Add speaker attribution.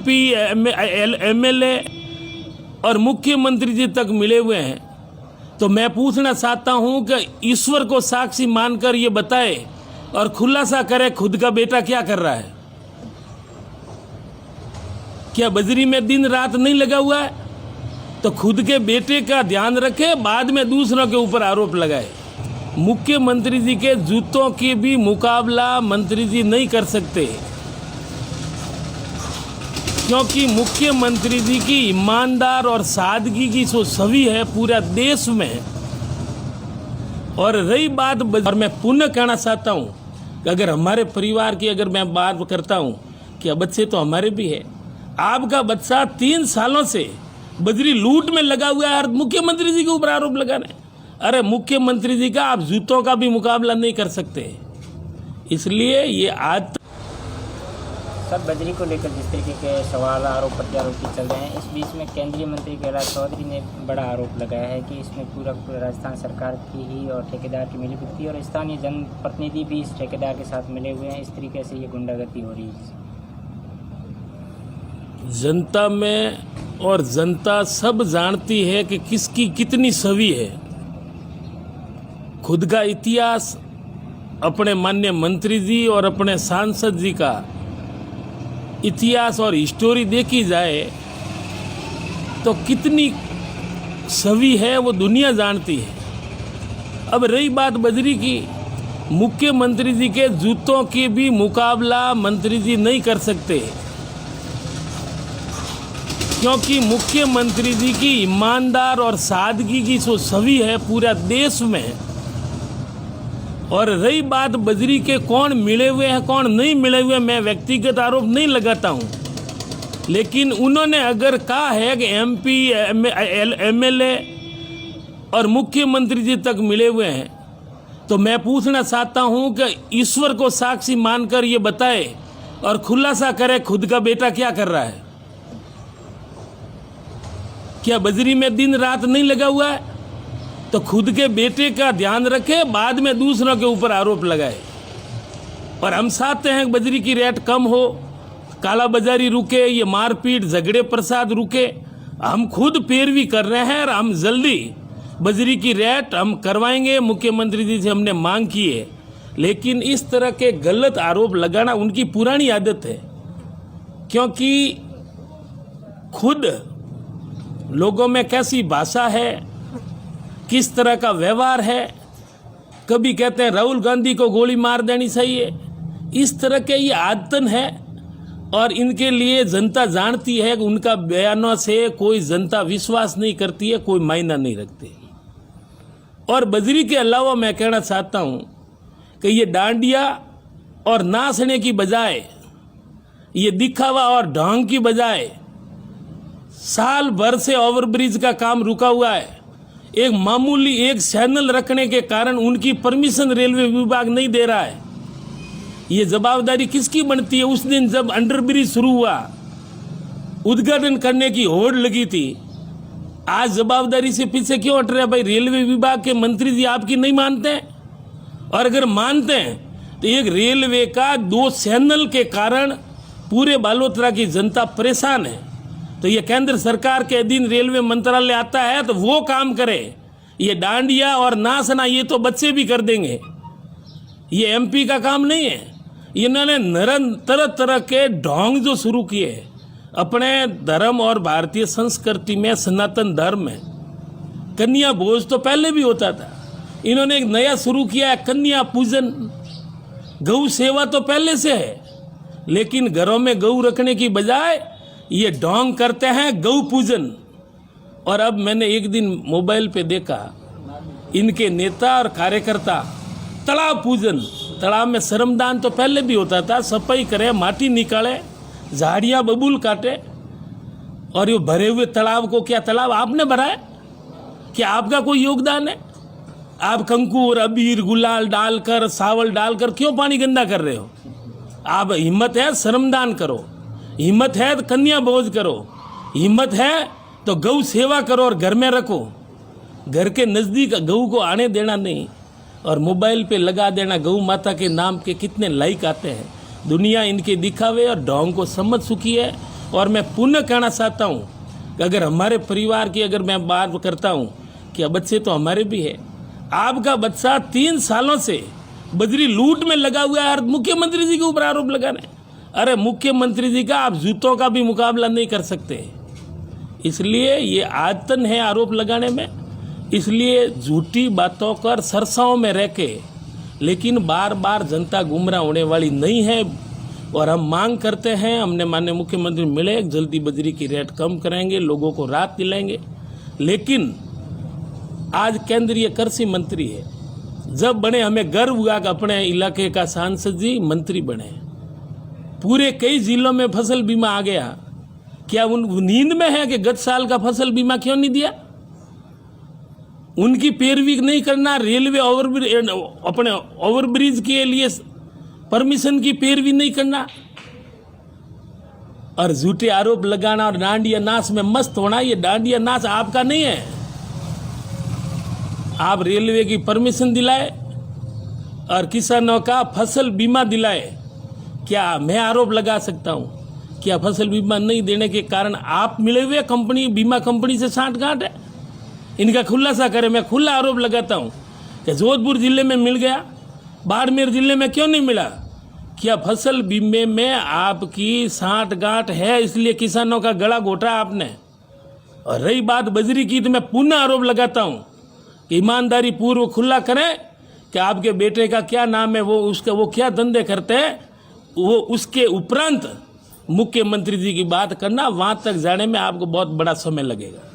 Speaker 1: MLA और मुख्यमंत्री जी तक मिले हुए हैं, तो मैं पूछना चाहता हूं कि ईश्वर को साक्षी मानकर ये बताए और खुलासा करे खुद का बेटा क्या कर रहा है। क्या बजरी में दिन रात नहीं लगा हुआ है? तो खुद के बेटे का ध्यान रखे, बाद में दूसरों के ऊपर आरोप लगाए। मुख्यमंत्री जी के जूतों की भी मुकाबला मंत्री जी नहीं कर सकते, क्योंकि मुख्यमंत्री जी की ईमानदार और सादगी की जो छवि है पूरा देश में। और रही बात, और मैं पुनः कहना चाहता हूं कि अगर हमारे परिवार की अगर मैं बात करता हूं कि बच्चे तो हमारे भी है, आपका बच्चा 3 सालों से बजरी लूट में लगा हुआ है और मुख्यमंत्री जी के ऊपर आरोप लगा रहे हैं। अरे मुख्यमंत्री जी का आप जूतों का भी मुकाबला नहीं कर सकते। इसलिए ये आज
Speaker 2: सर बजरी को लेकर जिस तरीके के सवाल आरोप प्रत्यारोप चल रहे हैं, इस बीच में केंद्रीय मंत्री कैलाश चौधरी ने बड़ा आरोप लगाया है कि इसमें पूरा राजस्थान सरकार की ही और ठेकेदार की मिलीभगत और स्थानीय जनप्रतिनिधि भी इस ठेकेदार के साथ मिले हुए हैं। इस तरीके से ये गुंडागर्दी हो रही है
Speaker 1: जनता में, और जनता सब जानती है कि किसकी कितनी छवि है। खुद का इतिहास अपने माननीय मंत्री जी और अपने सांसद जी का इतिहास और हिस्टोरी देखी जाए तो कितनी छवि है वो दुनिया जानती है। अब रही बात बजरी की, मुख्यमंत्री जी के जूतों की भी मुकाबला मंत्री जी नहीं कर सकते, क्योंकि मुख्यमंत्री जी की ईमानदार और सादगी की जो छवि है पूरा देश में। और रही बात बजरी के कौन मिले हुए हैं कौन नहीं मिले हुए, मैं व्यक्तिगत आरोप नहीं लगाता हूं, लेकिन उन्होंने अगर कहा है कि एमपी एमएलए और मुख्यमंत्री जी तक मिले हुए हैं, तो मैं पूछना चाहता हूं कि ईश्वर को साक्षी मानकर ये बताए और खुलासा करे खुद का बेटा क्या कर रहा है। क्या बजरी में दिन रात नहीं लगा हुआ है? तो खुद के बेटे का ध्यान रखे, बाद में दूसरों के ऊपर आरोप लगाए। और हम चाहते हैं कि बजरी की रेट कम हो, काला बाजारी रुके, ये मारपीट झगड़े प्रसाद रुके। हम खुद पैरवी कर रहे हैं और हम जल्दी बजरी की रेट हम करवाएंगे। मुख्यमंत्री जी से हमने मांग की है, लेकिन इस तरह के गलत आरोप लगाना उनकी पुरानी आदत है, क्योंकि खुद लोगों में कैसी भाषा है, किस तरह का व्यवहार है। कभी कहते हैं राहुल गांधी को गोली मार देनी चाहिए, इस तरह के ये आदतन है। और इनके लिए जनता जानती है कि उनका बयानों से कोई जनता विश्वास नहीं करती है, कोई मायना नहीं रखते। और बजरी के अलावा मैं कहना चाहता हूं कि ये डांडिया और नाचने की बजाय, ये दिखावा और ढोंग की बजाय, साल भर से ओवरब्रिज का काम रुका हुआ है। एक मामूली एक चैनल रखने के कारण उनकी परमिशन रेलवे विभाग नहीं दे रहा है। ये जवाबदारी किसकी बनती है? उस दिन जब अंडरब्रिज शुरू हुआ, उद्घाटन करने की होड़ लगी थी, आज जवाबदारी से पीछे क्यों हट रहे? भाई रेलवे विभाग के मंत्री जी आपकी नहीं मानते हैं? और अगर मानते हैं तो एक रेलवे का 2 चैनल के कारण पूरे बालोतरा की जनता परेशान है। तो ये केंद्र सरकार के अधीन रेलवे मंत्रालय आता है तो वो काम करे। ये डांडिया और नाचना ये तो बच्चे भी कर देंगे, ये एमपी का काम नहीं है। इन्होंने तरह तरह के ढोंग जो शुरू किए अपने धर्म और भारतीय संस्कृति में, सनातन धर्म में। कन्या भोज तो पहले भी होता था, इन्होंने एक नया शुरू किया है कन्या पूजन। गौ सेवा तो पहले से है, लेकिन घरों में गौ रखने की बजाय ये ढोंग करते हैं गौ पूजन। और अब मैंने एक दिन मोबाइल पे देखा, इनके नेता और कार्यकर्ता तालाब पूजन। तालाब में श्रमदान तो पहले भी होता था, सफाई करे, माटी निकाले, झाड़ियाँ बबूल काटे, और ये भरे हुए तालाब को, क्या तालाब आपने भरा है? क्या आपका कोई योगदान है? आप कंकु और अबीर गुलाल डालकर, सावल डालकर क्यों पानी गंदा कर रहे हो? आप हिम्मत है श्रमदान करो, हिम्मत है तो कन्या भोज करो, हिम्मत है तो गौ सेवा करो और घर में रखो। घर के नज़दीक गऊ को आने देना नहीं, और मोबाइल पे लगा देना गौ माता के नाम के कितने लाइक आते हैं। दुनिया इनके दिखावे और ढोंग को समझ चुकी है, और मैं पुनः कहना चाहता हूँ कि अगर हमारे परिवार की अगर मैं बात करता हूँ कि बच्चे तो हमारे भी है, आपका बच्चा 3 सालों से बजरी लूट में लगा हुआ है और मुख्यमंत्री जी के ऊपर आरोप लगाने। अरे मुख्यमंत्री जी का आप जूतों का भी मुकाबला नहीं कर सकते, इसलिए ये आदतन है आरोप लगाने में। इसलिए झूठी बातों कर सरसाओं में रह के, लेकिन बार बार जनता गुमराह होने वाली नहीं है। और हम मांग करते हैं, हमने माननीय मुख्यमंत्री मिले, जल्दी बजरी की रेट कम करेंगे, लोगों को राहत दिलाएंगे। लेकिन आज केंद्रीय कृषि मंत्री है, जब बने हमें गर्व हुआ कि अपने इलाके का सांसद जी मंत्री बने। पूरे कई जिलों में फसल बीमा आ गया, क्या उन नींद में है कि गत साल का फसल बीमा क्यों नहीं दिया? उनकी पैरवी नहीं करना, रेलवे अपने ओवरब्रिज के लिए परमिशन की पैरवी नहीं करना और झूठे आरोप लगाना और डांडिया नाच में मस्त होना, ये डांडिया नाच आपका नहीं है। आप रेलवे की परमिशन दिलाए और किसानों का फसल बीमा दिलाए, क्या मैं आरोप लगा सकता हूं? क्या फसल बीमा नहीं देने के कारण आप मिले हुए कंपनी, बीमा कंपनी से सांठगांठ है? इनका खुलासा करें। मैं खुला आरोप लगाता हूं कि जोधपुर जिले में मिल गया, बाड़मेर जिले में क्यों नहीं मिला? क्या फसल बीमे में आपकी सांठगांठ है, इसलिए किसानों का गला घोटा आपने? और रही बात बजरी की, तो मैं पुनः आरोप लगाता हूं कि ईमानदारी पूर्व खुला करें कि आपके बेटे का क्या नाम है, वो क्या धंधे करते हैं, वो उसके उपरांत मुख्यमंत्री जी की बात करना। वहां तक जाने में आपको बहुत बड़ा समय लगेगा।